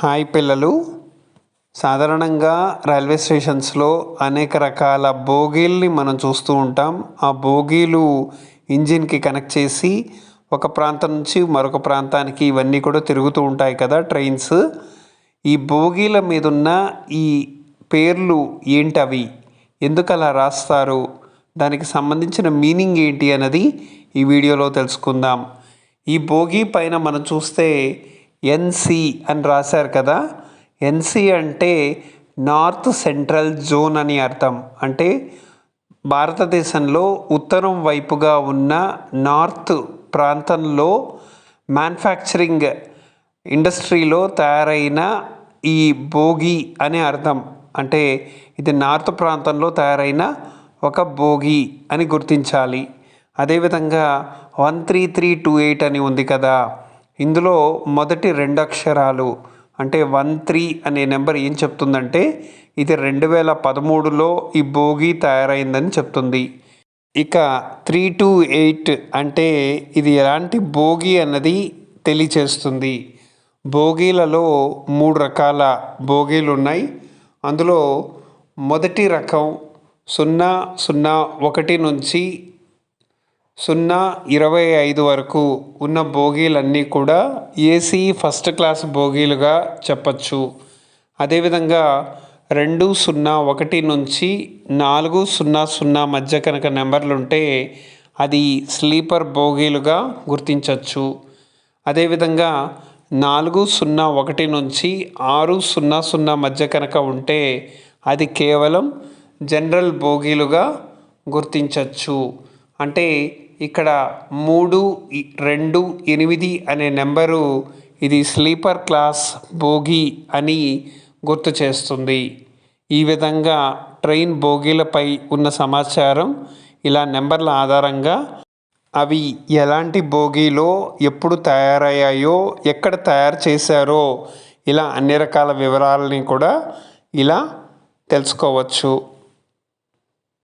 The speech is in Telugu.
హాయ్ పిల్లలు. సాధారణంగా రైల్వే స్టేషన్స్లో అనేక రకాల బోగీల్ని మనం చూస్తూ ఉంటాం. ఆ బోగీలు ఇంజిన్కి కనెక్ట్ చేసి ఒక ప్రాంతం నుంచి మరొక ప్రాంతానికి ఇవన్నీ కూడా తిరుగుతూ ఉంటాయి కదా ట్రైన్స్. ఈ బోగీల మీద ఉన్న ఈ పేర్లు ఏంటవి, ఎందుకు అలా రాస్తారు, దానికి సంబంధించిన మీనింగ్ ఏంటి అన్నది ఈ వీడియోలో తెలుసుకుందాం. ఈ బోగీ పైన మనం చూస్తే ఎన్సి అని రాశారు కదా. ఎన్సి అంటే నార్త్ సెంట్రల్ జోన్ అని అర్థం. అంటే భారతదేశంలో ఉత్తరం వైపుగా ఉన్న నార్త్ ప్రాంతంలో మ్యానుఫ్యాక్చరింగ్ ఇండస్ట్రీలో తయారైన ఈ బోగీ అనే అర్థం. అంటే ఇది నార్త్ ప్రాంతంలో తయారైన ఒక బోగీ అని గుర్తించాలి. అదేవిధంగా 13328 అని ఉంది కదా, ఇందులో మొదటి 2 అక్షరాలు అంటే 13 అనే నెంబర్ ఏం చెప్తుందంటే ఇది 2013లో ఈ బోగీ తయారైందని చెప్తుంది. ఇక 328 అంటే ఇది ఎలాంటి బోగీ అన్నది తెలియచేస్తుంది. బోగీలలో 3 రకాల బోగీలు ఉన్నాయి. అందులో మొదటి రకం 001 నుంచి 025 వరకు ఉన్న బోగీలన్నీ కూడా ఏసీ ఫస్ట్ క్లాస్ బోగీలుగా చెప్పచ్చు. అదేవిధంగా 201 నుంచి 400 మధ్య కనుక నెంబర్లుంటే అది స్లీపర్ బోగీలుగా గుర్తించవచ్చు. అదేవిధంగా 401 నుంచి 600 మధ్య కనుక ఉంటే అది కేవలం జనరల్ బోగీలుగా గుర్తించవచ్చు. అంటే ఇక్కడ 328 అనే నెంబరు ఇది స్లీపర్ క్లాస్ బోగీ అని గుర్తు చేస్తుంది. ఈ విధంగా ట్రైన్ బోగీలపై ఉన్న సమాచారం ఇలా నెంబర్ల ఆధారంగా అవి ఎలాంటి బోగీలో ఎప్పుడు తయారయ్యాయో, ఎక్కడ తయారు చేశారో, ఇలా అన్ని రకాల వివరాలని కూడా ఇలా తెలుసుకోవచ్చు.